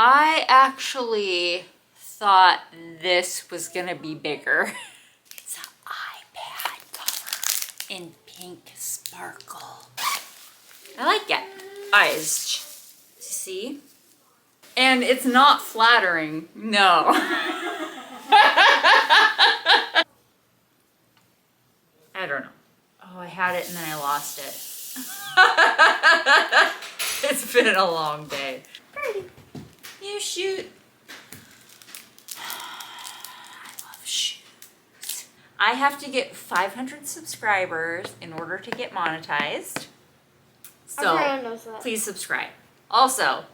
I actually thought this was gonna be bigger. It's an iPad cover in pink sparkle. I like it. Eyes, see? And it's not flattering, no. I don't know. Oh, I had it and then I lost it. It's been a long day. Birdie, you shoot. I love shoes. I have to get 500 subscribers in order to get monetized. So Everyone knows that. Please subscribe. Also,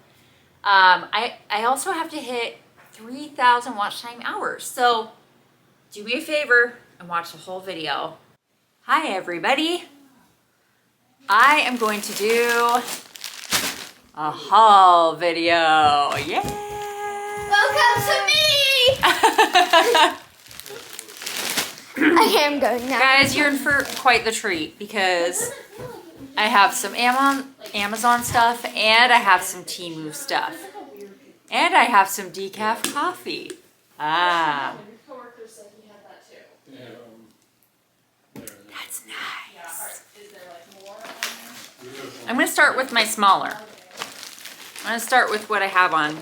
I also have to hit 3,000 watch time hours. So do me a favor and watch the whole video. Hi everybody. I am going to do a haul video. Yeah. Welcome to me. Okay, I'm going now. Guys, you're in for quite the treat because I have some Amazon stuff and I have some Temu stuff. And I have some decaf coffee. Ah. That's nice. I'm going to start with my smaller. I'm going to start with what I have on,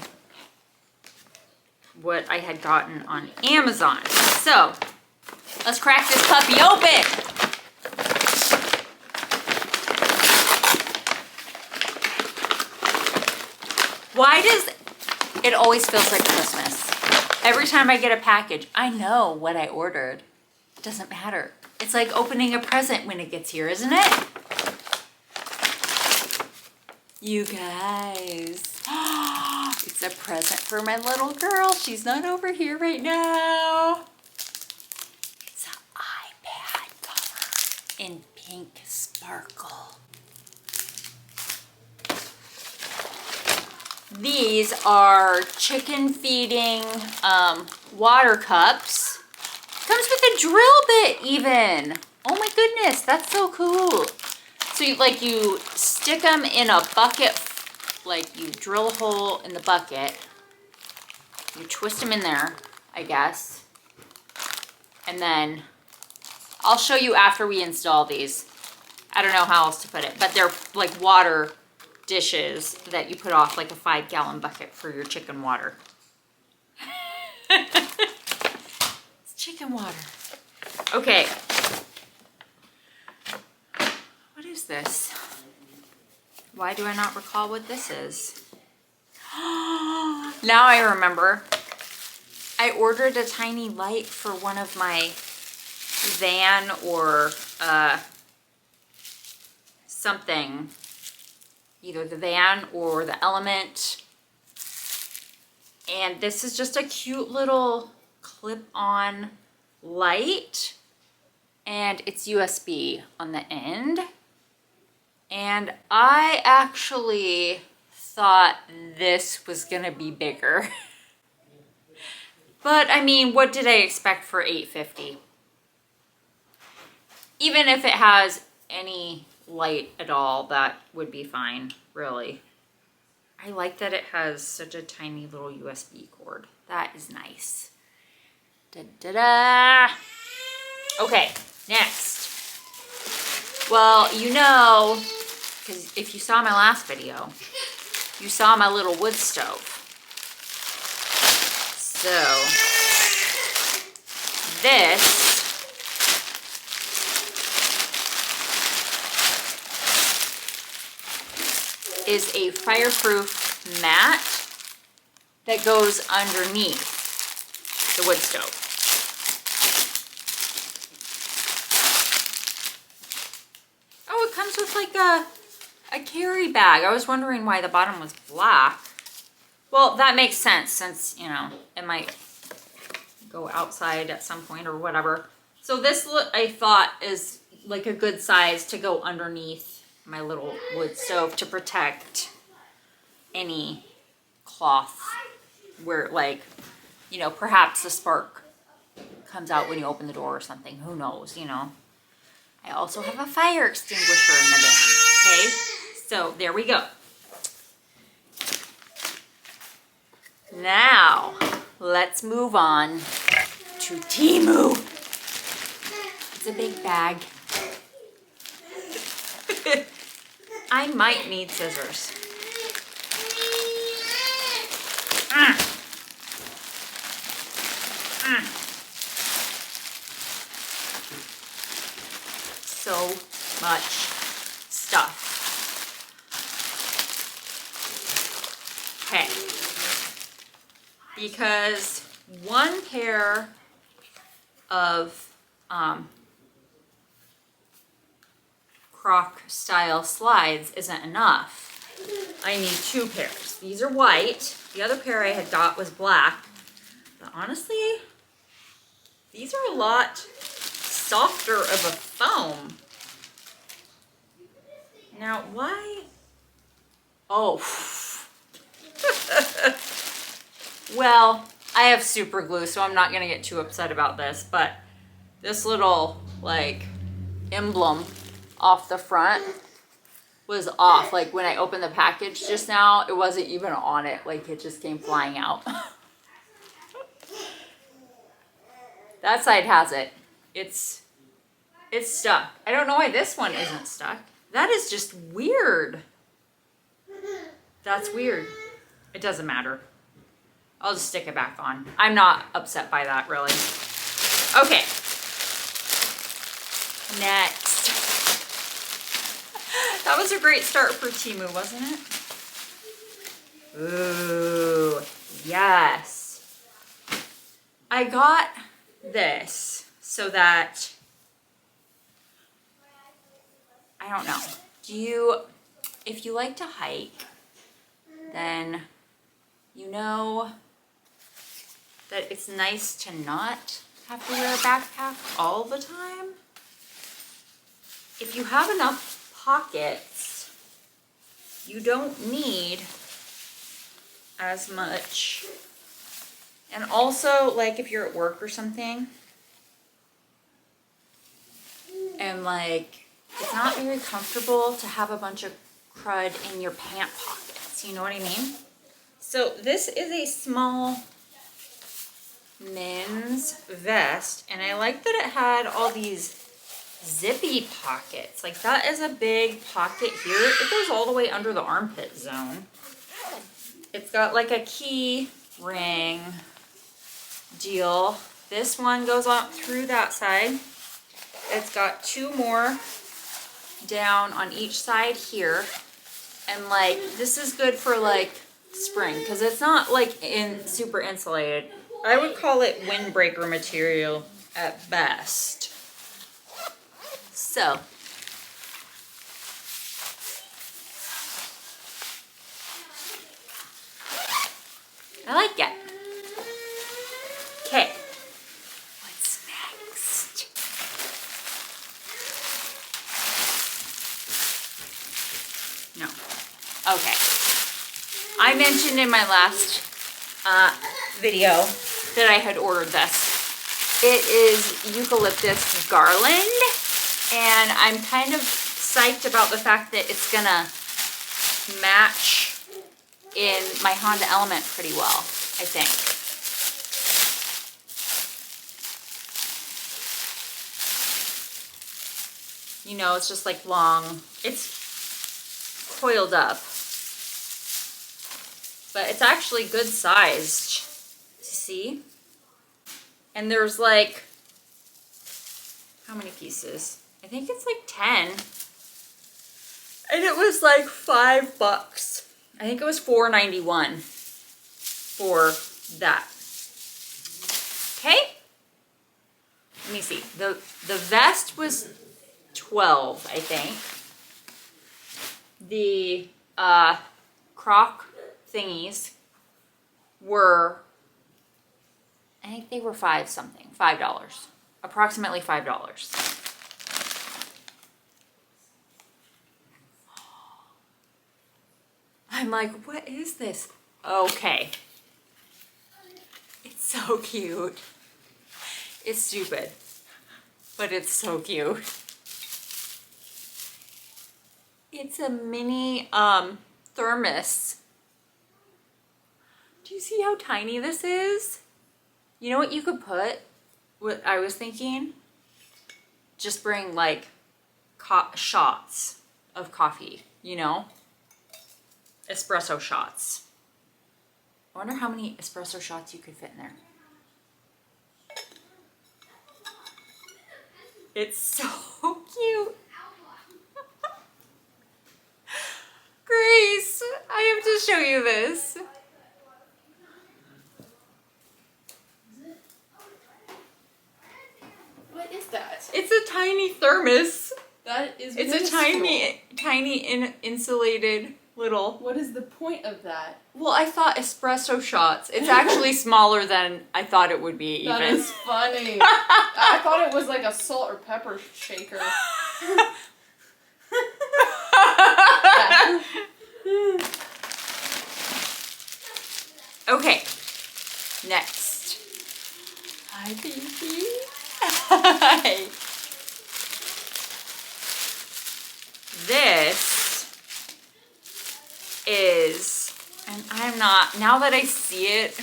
what I had gotten on Amazon. So, let's crack this puppy open. Why does it always feels like Christmas? Every time I get a package, I know what I ordered. It doesn't matter. It's like opening a present when it gets here, isn't it? You guys, it's a present for my little girl. She's not over here right now. It's an iPad cover in pink sparkle. These are chicken feeding water cups. Comes with a drill bit even. Oh my goodness, that's so cool. So you stick them in a bucket, like you drill a hole in the bucket. You twist them in there, I guess. And then I'll show you after we install these. I don't know how else to put it, but they're like water dishes that you put off like a 5-gallon bucket for your chicken water. It's chicken water. Okay. What is this? Why do I not recall what this is? Now I remember. I ordered a tiny light for one of my van or something. Either the van or the Element. And this is just a cute little clip-on light. And it's USB on the end. And I actually thought this was gonna be bigger. But I mean, what did I expect for $8.50? Even if it has any light at all, that would be fine, really. I like that it has such a tiny little USB cord. That is nice. Da-da-da! Okay, next. Well, you know, because if you saw my last video, you saw my little wood stove. So, this is a fireproof mat that goes underneath the wood stove. Oh, it comes with like a carry bag. I was wondering why the bottom was black. Well, that makes sense since, you know, it might go outside at some point or whatever. So this, I thought, is like a good size to go underneath my little wood stove to protect any cloth where, like, you know, perhaps the spark comes out when you open the door or something. Who knows, you know. I also have a fire extinguisher in the van. Okay, so there we go. Now, let's move on to Temu. It's a big bag. I might need scissors. So much stuff. Okay. Because one pair of croc style slides isn't enough. I need 2 pairs. These are white. The other pair I had got was black. But honestly, these are a lot softer of a foam. Now, why? Oh. Well, I have super glue, so I'm not going to get too upset about this, but this little, like, emblem off the front was off. Like, when I opened the package just now, it wasn't even on it. Like, it just came flying out. That side has it. It's stuck. I don't know why this one isn't stuck. That is just weird. That's weird. It doesn't matter. I'll just stick it back on. I'm not upset by that, really. Okay. Next. That was a great start for Temu, wasn't it? Ooh, yes. I got this so that, I don't know. If you like to hike, then you know that it's nice to not have to wear a backpack all the time. If you have enough pockets, you don't need as much. And also, like, if you're at work or something, and like, it's not very comfortable to have a bunch of crud in your pant pockets, you know what I mean? So this is a small men's vest, and I like that it had all these zippy pockets. Like, that is a big pocket here. It goes all the way under the armpit zone. It's got like a key ring deal. This one goes up through that side. It's got 2 more down on each side here. And like, this is good for like spring, because it's not like super insulated. I would call it windbreaker material at best. So, I like it. Okay, what's next? No. Okay. I mentioned in my last video that I had ordered this. It is eucalyptus garland, and I'm kind of psyched about the fact that it's gonna match in my Honda Element pretty well, I think. You know, it's just like long, it's coiled up, but it's actually good sized, see? And there's like, how many pieces? I think it's like 10. And it was like $5. I think it was $4.91 for that. Okay? Let me see. The vest was $12, I think. The croc thingies were, I think they were $5, approximately $5. I'm like, what is this? Okay. It's so cute. It's stupid, but it's so cute. It's a mini thermos Do you see how tiny this is? You know what you could put? What I was thinking? Just bring like shots of coffee, you know? Espresso shots. I wonder how many espresso shots you could fit in there. It's so cute. Grace, I have to show you this. What is that? It's a tiny thermos. That is It's minuscule. a tiny insulated little. What is the point of that? Well, I thought espresso shots. It's actually smaller than I thought it would be. That Even. is funny. I thought it was like a salt or pepper shaker. Okay. Next. Hi, baby. Hi. This is, and I'm not, now that I see it,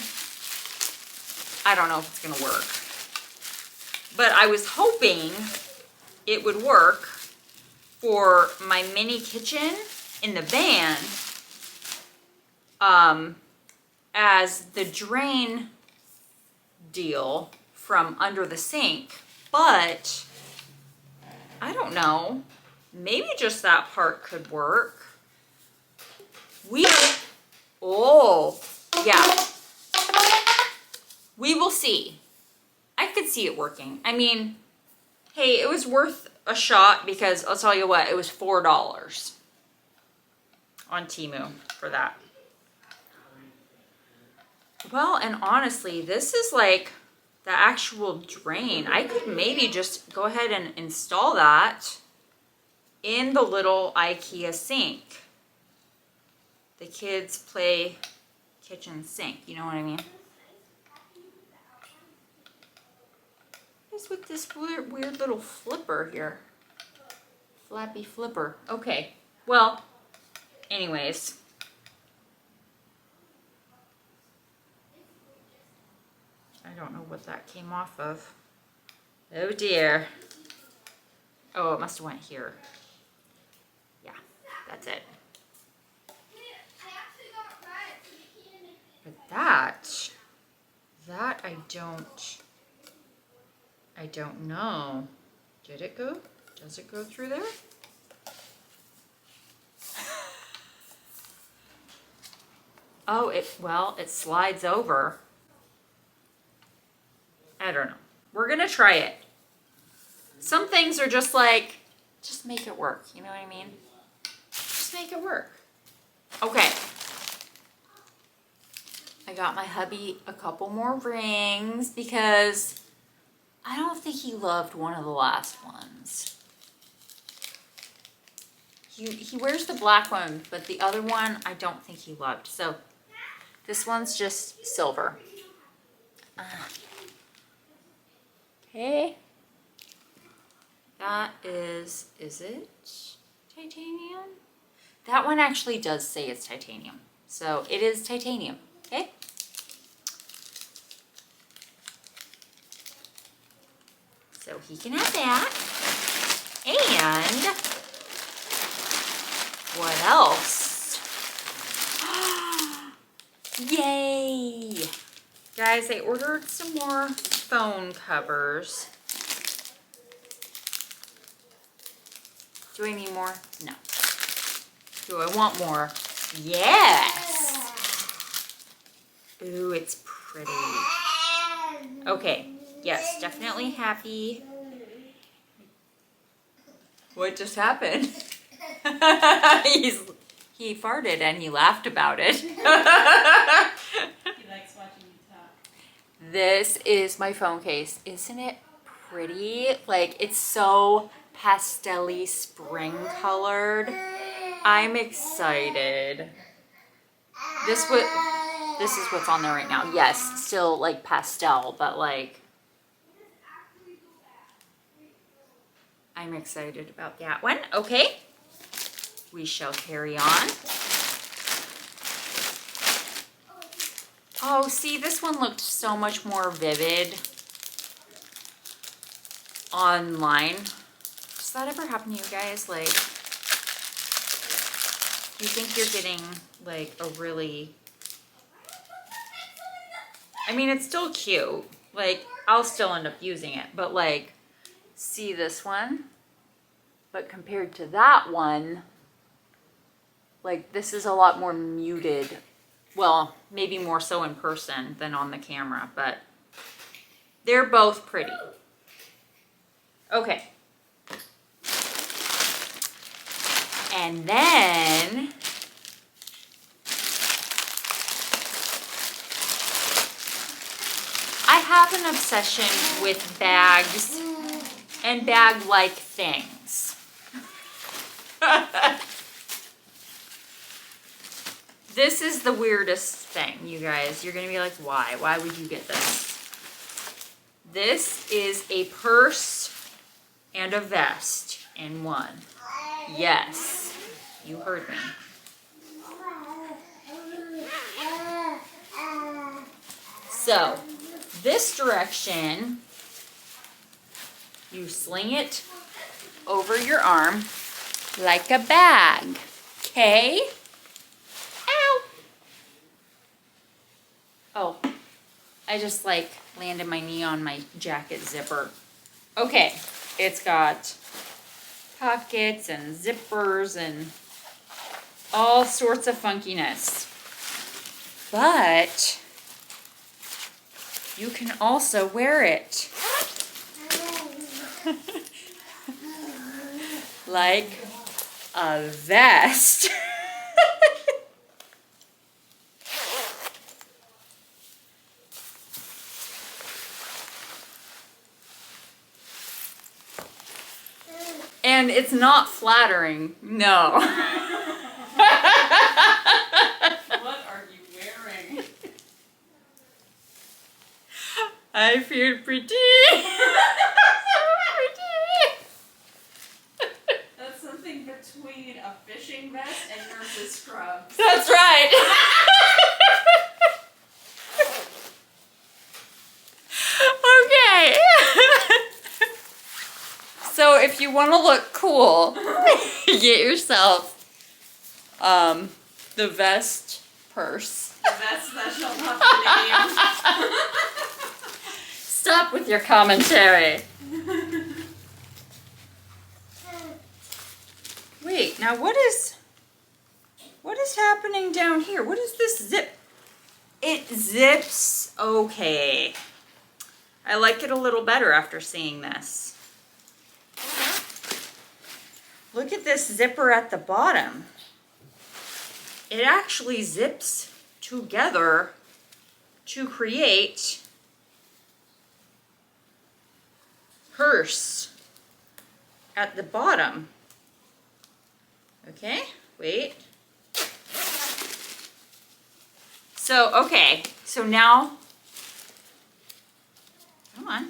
I don't know if it's gonna work. But I was hoping it would work for my mini kitchen in the van as the drain deal from under the sink. But I don't know. Maybe just that part could work. Oh, yeah. We will see. I could see it working. I mean, hey, it was worth a shot because I'll tell you what, it was $4 on Temu for that. Well, and honestly, this is like the actual drain. I could maybe just go ahead and install that in the little IKEA sink. The kids play kitchen sink, you know what I mean? Just with this weird little flipper here. Flappy flipper. Okay, well, anyways. I don't know what that came off of. Oh dear. Oh, it must have went here. Yeah, that's it. But that I don't know. Did it go? Does it go through there? Oh, it slides over. I don't know. We're gonna try it. Some things are just like, just make it work. You know what I mean? Just make it work. Okay. I got my hubby a couple more rings because I don't think he loved one of the last ones. He wears the black one, but the other one I don't think he loved. So this one's just silver. Okay. That is it titanium? That one actually does say it's titanium. So it is titanium, okay? So he can have that. And what else? Yay! Guys, I ordered some more phone covers. Do I need more? No. Do I want more? Yes! Ooh, it's pretty. Okay, yes, definitely happy. What just happened? He farted and he laughed about it. He likes watching you talk. This is my phone case. Isn't it pretty? Like, it's so pastel-y spring colored. I'm excited. This is what's on there right now. Yes, still like pastel, but like I'm excited about that one. Okay. We shall carry on. Oh, see, this one looked so much more vivid online. Does that ever happen to you guys? Like, you think you're getting like a really, I mean, it's still cute. Like, I'll still end up using it, but like, see this one? But compared to that one, like, this is a lot more muted. Well, maybe more so in person than on the camera, but they're both pretty. Okay. And then I have an obsession with bags and bag-like things. This is the weirdest thing, you guys. You're gonna be like, why? Why would you get this? This is a purse and a vest in one. Yes, you heard me. So, this direction, you sling it over your arm like a bag, okay? Ow! Oh, I just like landed my knee on my jacket zipper. Okay, it's got pockets and zippers and all sorts of funkiness. But you can also wear it like a vest. And it's not flattering, no. What are you wearing? I feel pretty. That's something between a fishing vest and nurse's scrubs. That's right. Okay. So if you want to look cool, get yourself the vest purse. The vest that shall not be named. Stop with your commentary. Wait, now what is happening down here? What is this zip? It zips. Okay. I like it a little better after seeing this. Look at this zipper at the bottom. It actually zips together to create purse at the bottom. Okay, wait. So, okay, so now, come on.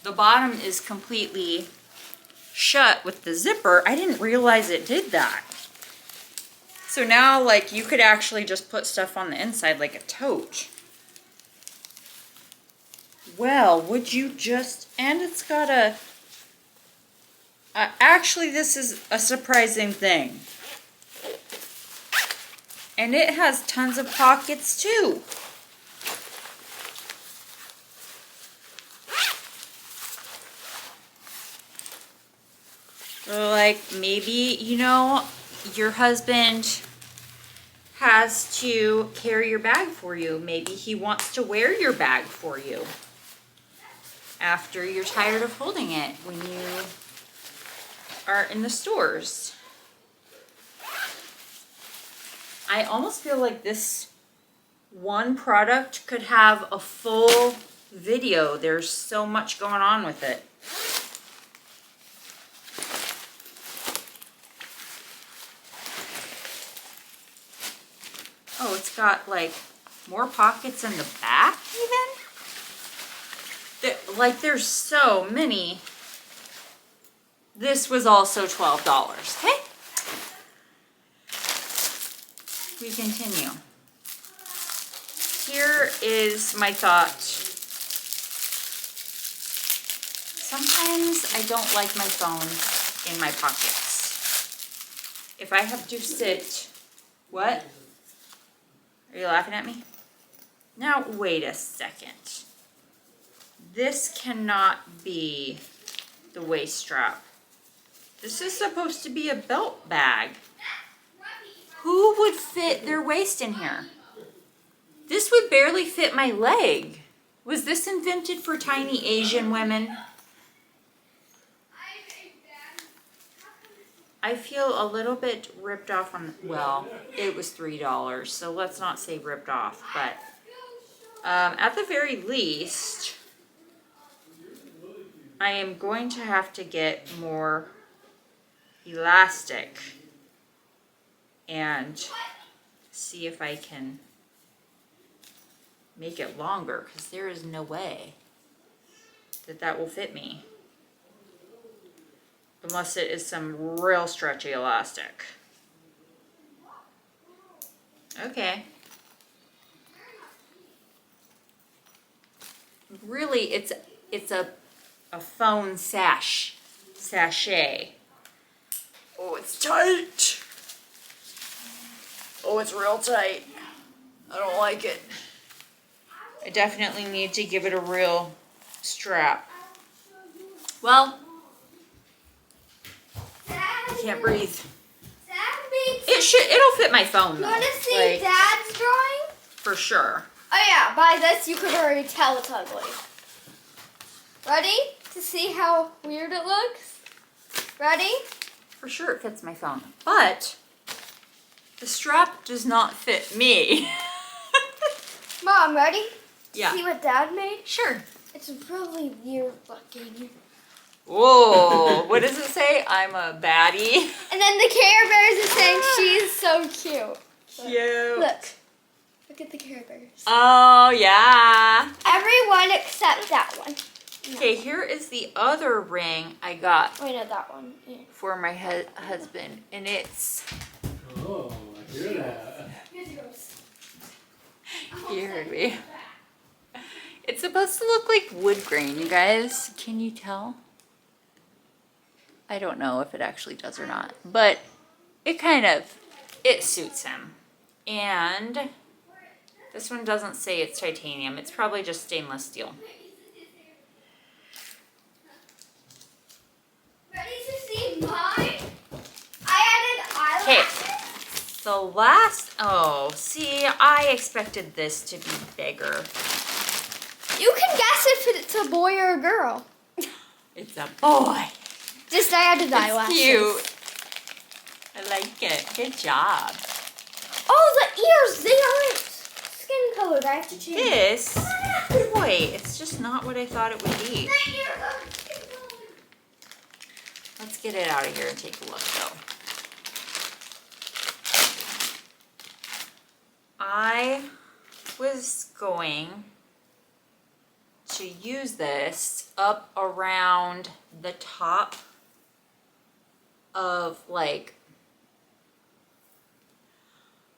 The bottom is completely shut with the zipper. I didn't realize it did that. So now, like, you could actually just put stuff on the inside like a tote. Well, would you just, and it's got a, actually this is a surprising thing. And it has tons of pockets too. Like maybe, you know, your husband has to carry your bag for you. Maybe he wants to wear your bag for you after you're tired of holding it when you are in the stores. I almost feel like this one product could have a full video. There's so much going on with it. Oh, it's got like more pockets in the back even? Like there's so many. This was also $12, okay? We continue. here is my thought. Sometimes I don't like my phone in my pockets. If I have to sit, what? Are you laughing at me? Now, wait a second. This cannot be the waist strap. This is supposed to be a belt bag. Who would fit their waist in here? This would barely fit my leg. Was this invented for tiny Asian women? I feel a little bit ripped off on, well, it was $3, so let's not say ripped off, but at the very least, I am going to have to get more elastic and see if I can make it longer, because there is no way that that will fit me unless it is some real stretchy elastic. Okay. Really, it's a phone sachet. Oh, it's tight. Oh, it's real tight. I don't like it. I definitely need to give it a real strap. Well, I can't breathe. It'll fit my phone though. You want to see Dad's drawing? For sure. Oh yeah, by this you could already tell it's ugly. Ready to see how weird it looks? Ready? For sure it fits my phone. But the strap does not fit me. Mom, ready? Yeah. See what Dad made? Sure. It's really weird looking. Whoa, what does it say? I'm a baddie. And then the Care Bears is saying she's so cute. Cute. Look at the Care Bears. Oh, yeah. Everyone except that one. Okay, here is the other ring I got Wait, no, that one. Yeah. for my husband. And it's... Oh, I hear that. Here's yours. You heard me. It's supposed to look like wood grain, you guys. Can you tell? I don't know if it actually does or not, but it suits him. And this one doesn't say it's titanium. It's probably just stainless steel. Ready to see mine? I added eyelashes. The last, see, I expected this to be bigger. You can guess if it's a boy or a girl. It's a boy. Just I added eyelashes. Cute. I like it. Good job. Oh, the ears, they aren't skin colored. I have to change. This, boy, it's just not what I thought it would be. The ears are skin colored. Let's get it out of here and take a look, though. I was going to use this up around the top of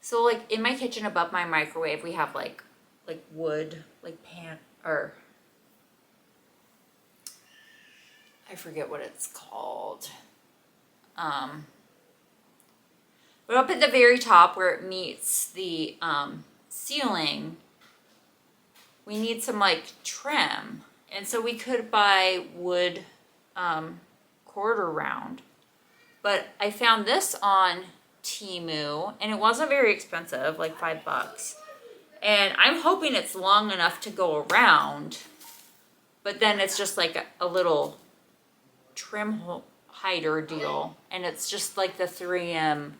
so in my kitchen above my microwave we have like wood pan, or I forget what it's called, but up at the very top where it meets the ceiling we need some trim, and so we could buy wood quarter round, but I found this on Temu and it wasn't very expensive, like $5, and I'm hoping it's long enough to go around, but then it's just like a little trim hider deal, and it's just like the 3M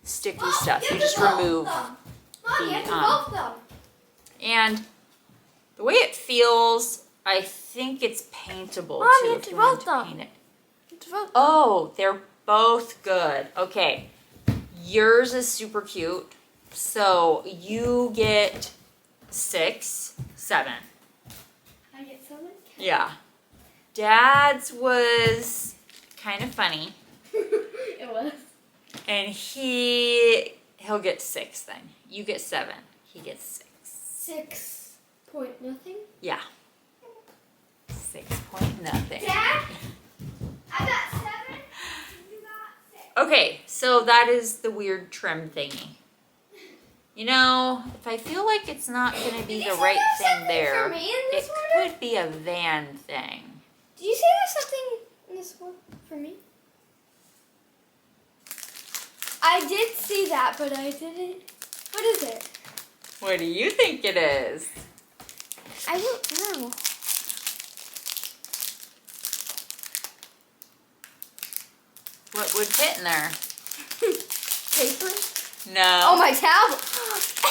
sticky stuff. You just remove Mom, you have to both them. and the way it feels, I think it's paintable Mom, too. you have If to you want vote to them. paint it. You have to vote them. Oh, they're both good. Okay, yours is super cute, so you get 6, 7. I get 7? Yeah. Dad's was kind of funny, It was. and he'll get 6 then. You get 7. He gets 6. 6 point nothing. Yeah. 6 point nothing. Dad, I got 7. You got 6. Okay, so that is the weird trim thingy. You know, if I feel like it's not going to be Did the you say right there's thing something there, for me in it this order? could be a van thing. Did you say there's something in this one for me? I did see that, but I didn't. What is it? What do you think it is? I don't know. What would fit in there? Paper? No. Oh, my tablet.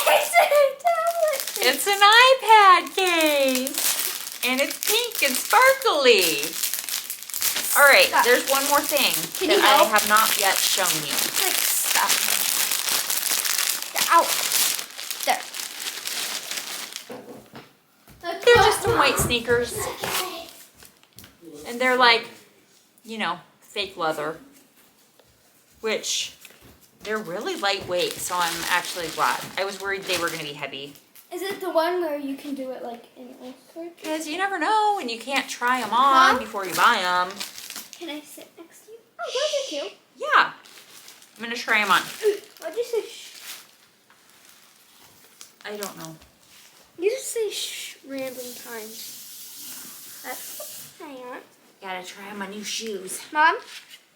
It's a tablet. It's an iPad case. And it's pink and sparkly. All right, Stop. there's one more thing Can that you I help? have not yet shown you. Like, stop. Ow. There. They're just some white sneakers. And they're like, you know, fake leather. Which, they're really lightweight, so I'm actually glad. I was worried they were going to be heavy. Is it the one where you can do it like in Oxford? Because you never know, and you can't try them on Huh? before you buy them. Can I sit next to you? Oh, those are cute. Yeah. I'm going to try them on. Why'd you say shh? I don't know. You just say shh random times. Hang on. Gotta try on my new shoes. Mom,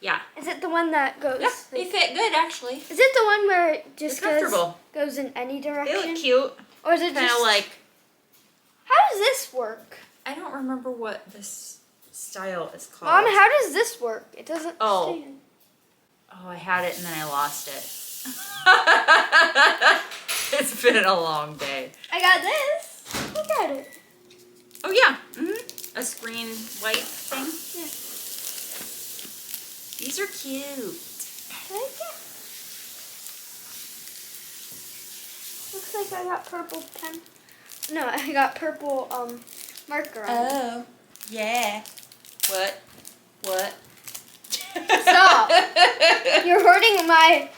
Yeah. is it the one that goes? Yeah, they fit good, actually. Is it the one where it just They're comfortable. goes in any direction? They look cute. Or is it Kind of just like, How does this work? I don't remember what this style is called. Mom, how does this work? It doesn't Oh. stand. Oh, I had it and then I lost it. It's been a long day. I got this. Look at it. Oh, yeah. A screen white thing. Yeah. These are cute. I like it. Looks like I got purple pen. No, I got purple marker on it. Oh, yeah. What? Stop. You're hurting my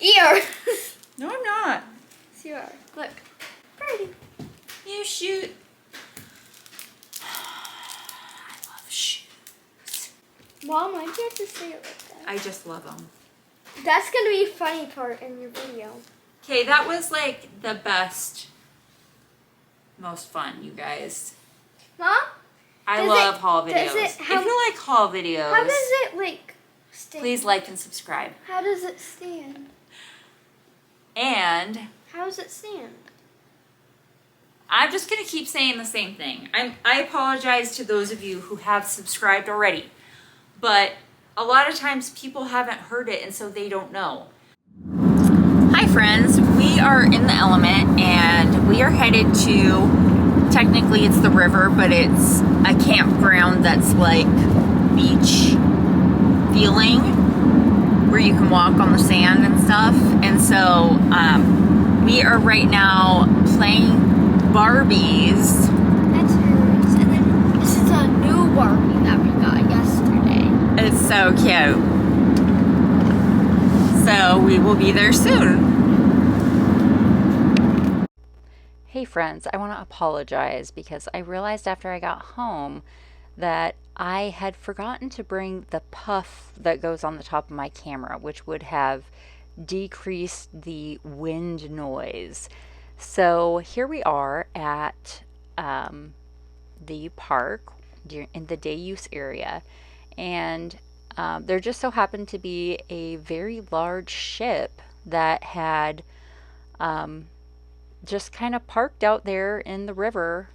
ear. No, I'm not. Yes, you are. Look. Pretty. You shoot. I love shoes. Mom, why'd you have to say it like that? I just love them. That's going to be a funny part in your video. Okay, that was like the best, most fun, you guys. Mom? I Does love it- haul does videos. it- how- If you like haul videos, How does it, like, stand? please like and subscribe. How does it stand? And How does it stand? I'm just going to keep saying the same thing. I apologize to those of you who have subscribed already, but a lot of times people haven't heard it and so they don't know. Hi friends, we are in the element and we are headed to, technically it's the river, but it's a campground that's like beach feeling where you can walk on the sand and stuff. And so we are right now playing Barbies. That's hers. And then this is a new Barbie that we got yesterday. It's so cute. So we will be there soon. Hey friends, I want to apologize because I realized after I got home that I had forgotten to bring the puff that goes on the top of my camera, which would have decreased the wind noise. So here we are at the park in the day use area, and there just so happened to be a very large ship that had just kind of parked out there in the river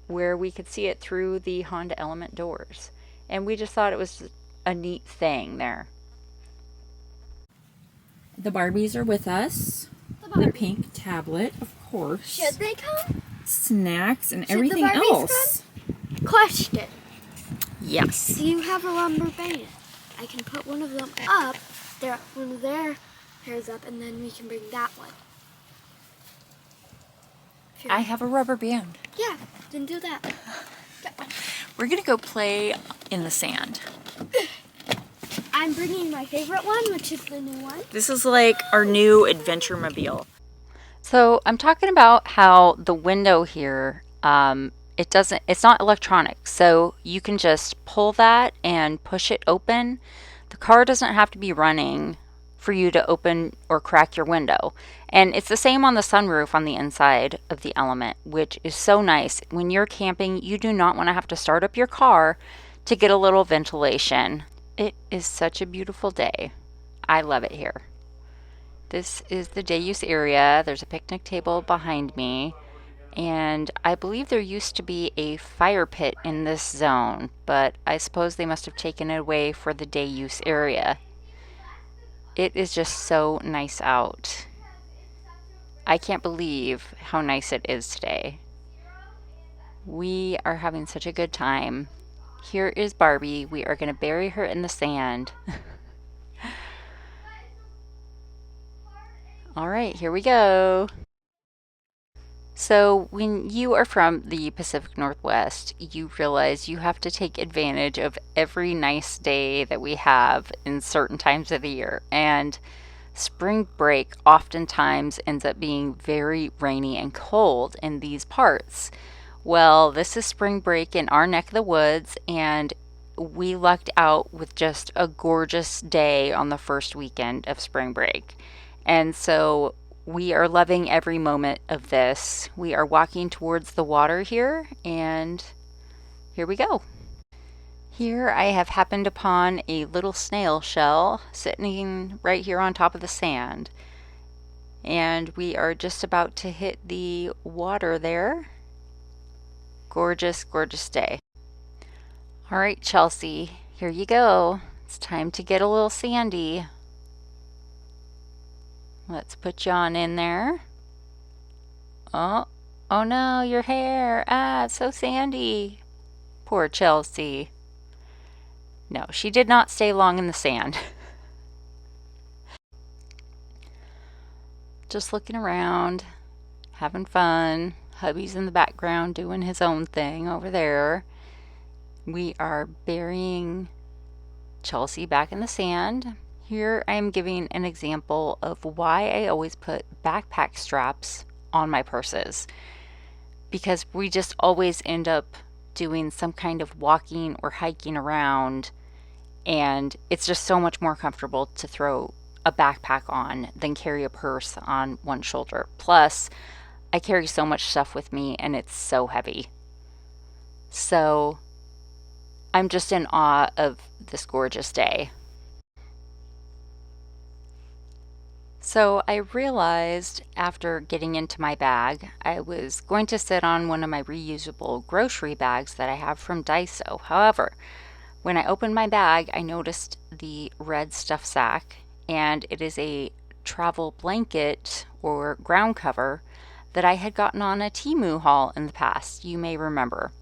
where we could see it through the Honda Element doors. And we just thought it was a neat thing there. The Barbies are with us. The pink tablet, of course. Should they come? Snacks and Should the everything Barbies else. Question. Yes. Do you have a lumber band? I can put one of them up, one of their hairs up, and then we can bring that one. I have a rubber band. Yeah, then do that. That one. We're gonna go play in the sand. I'm bringing my favorite one, which is the new one. This is like our new adventure mobile. So I'm talking about how the window here, it's not electronic. So you can just pull that and push it open. The car doesn't have to be running for you to open or crack your window. And it's the same on the sunroof on the inside of the Element, which is so nice. When you're camping, you do not want to have to start up your car to get a little ventilation. It is such a beautiful day. I love it here. This is the day use area. There's a picnic table behind me. And I believe there used to be a fire pit in this zone, but I suppose they must have taken it away for the day use area. It is just so nice out. I can't believe how nice it is today. We are having such a good time. Here is Barbie. We are going to bury her in the sand. All right, here we go. So, when you are from the Pacific Northwest, you realize you have to take advantage of every nice day that we have in certain times of the year. And spring break oftentimes ends up being very rainy and cold in these parts. Well, this is spring break in our neck of the woods, and we lucked out with just a gorgeous day on the first weekend of spring break. And so we are loving every moment of this. We are walking towards the water here, and here we go. Here I have happened upon a little snail shell sitting right here on top of the sand. And we are just about to hit the water there. Gorgeous, gorgeous day. All right, Chelsea, here you go. It's time to get a little sandy. Let's put you on in there. Oh, oh no, your hair. Ah, it's so sandy. Poor Chelsea. No, she did not stay long in the sand. Just looking around, having fun. Hubby's in the background doing his own thing over there. We are burying Chelsea back in the sand. Here I am giving an example of why I always put backpack straps on my purses, because we just always end up doing some kind of walking or hiking around, and it's just so much more comfortable to throw a backpack on than carry a purse on one shoulder. Plus, I carry so much stuff with me and it's so heavy. So I'm just in awe of this gorgeous day. So I realized after getting into my bag, I was going to sit on one of my reusable grocery bags that I have from Daiso. However, when I opened my bag, I noticed the red stuff sack, and it is a travel blanket or ground cover that I had gotten on a Temu haul in the past, you may remember.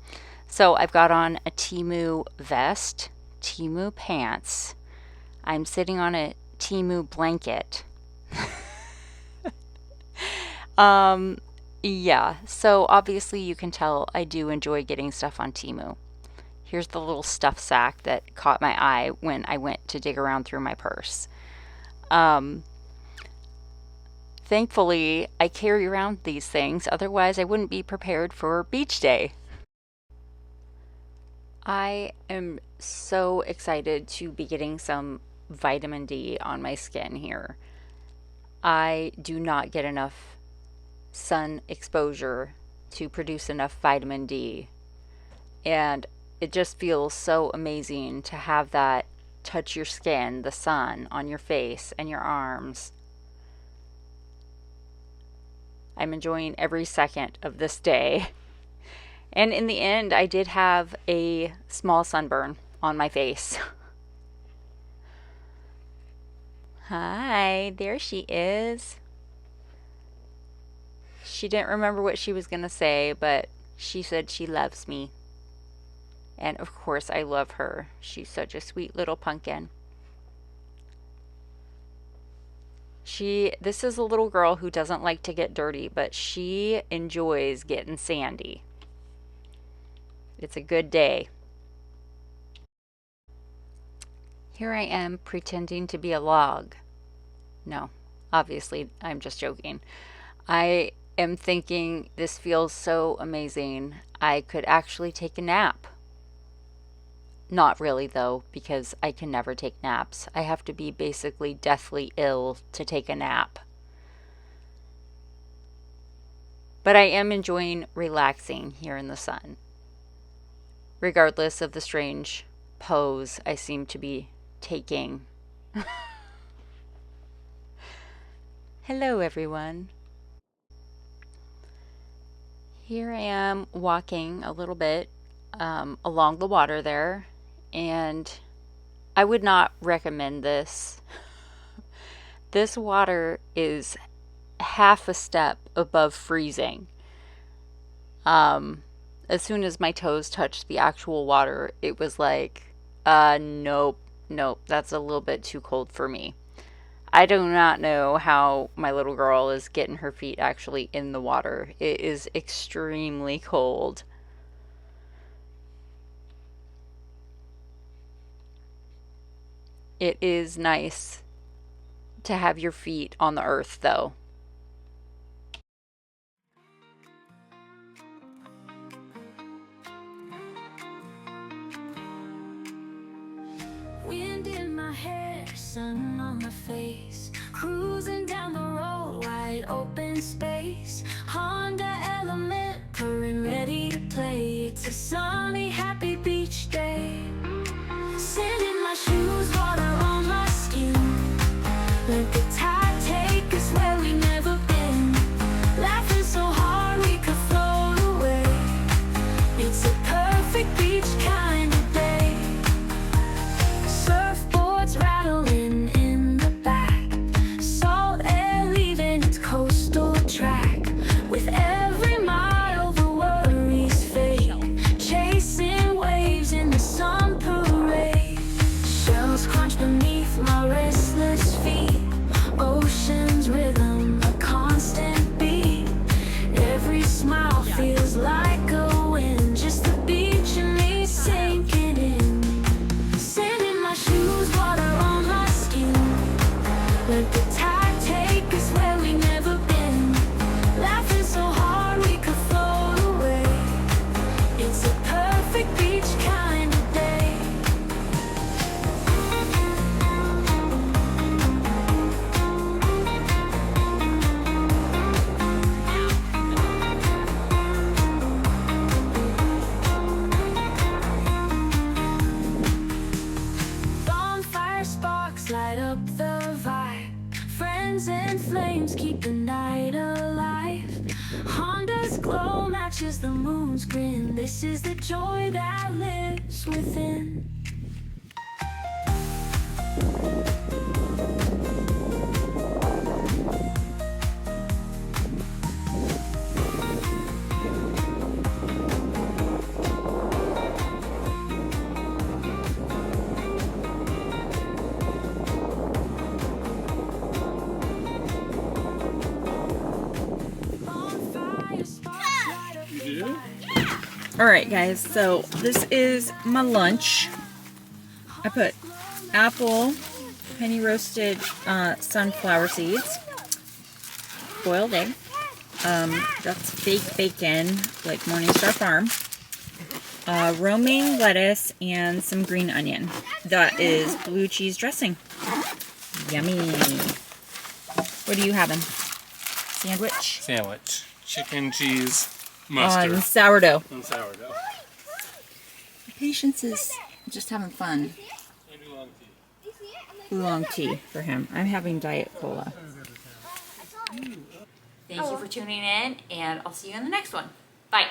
So I've got on a Temu vest, Temu pants. I'm sitting on a Temu blanket. Yeah, so obviously you can tell I do enjoy getting stuff on Temu. Here's the little stuff sack that caught my eye when I went to dig around through my purse. Thankfully, I carry around these things, otherwise I wouldn't be prepared for beach day. I am so excited to be getting some vitamin D on my skin here. I do not get enough sun exposure to produce enough vitamin D. And it just feels so amazing to have that touch your skin, the sun on your face and your arms. I'm enjoying every second of this day. And in the end, I did have a small sunburn on my face. Hi, there she is. She didn't remember what she was going to say, but she said she loves me. And of course, I love her. She's such a sweet little pumpkin. This is a little girl who doesn't like to get dirty, but she enjoys getting sandy. It's a good day. Here I am pretending to be a log. No, obviously, I'm just joking. I am thinking this feels so amazing. I could actually take a nap. Not really, though, because I can never take naps. I have to be basically deathly ill to take a nap. But I am enjoying relaxing here in the sun, regardless of the strange pose I seem to be taking. Hello, everyone. Here I am walking a little bit along the water there, and I would not recommend this. This water is half a step above freezing. As soon as my toes touched the actual water, it was like, nope, that's a little bit too cold for me. I do not know how my little girl is getting her feet actually in the water. It is extremely cold. It is nice to have your feet on the earth, though. Wind in my hair, sun on my face, cruising down the road, wide open space, Honda Element, purring ready to play. It's a sunny, happy beach day. Sand in my shoes, water on my skin. Let the tide take us where we never been. Laughing so hard we could float away. It's a perfect beach kind of day. Surfboards rattling in the back, salt air leaving its coastal track. With every mile the worries fade, chasing waves in the sun parade. Shells crunch beneath my restless feet, ocean's rhythm a constant beat. Every smile feels like a win, just the beach and me sinking in. Sand in my shoes, water on my skin. Let the tide take us where we never been. Laughing so hard we could float away. It's a perfect beach kind of day. Bonfire sparks light up the vibe. Friends and flames keep the night alive. Honda's glow matches the moon's grin. This is the joy that lives within. Bonfire sparks light up the You do? vibe. All right, guys, so this is my lunch. I put apple, penny roasted sunflower seeds, boiled egg, that's fake bacon, like Morningstar Farm, romaine lettuce, and some green onion. That is blue cheese dressing. Yummy. What are you having? Sandwich? Sandwich. Chicken, cheese, mustard, On sourdough. and sourdough. Patience is just having fun. Maybe long tea. Oolong tea for him. I'm having Diet Cola. Thank you for tuning in, and I'll see you in the next one. Bye.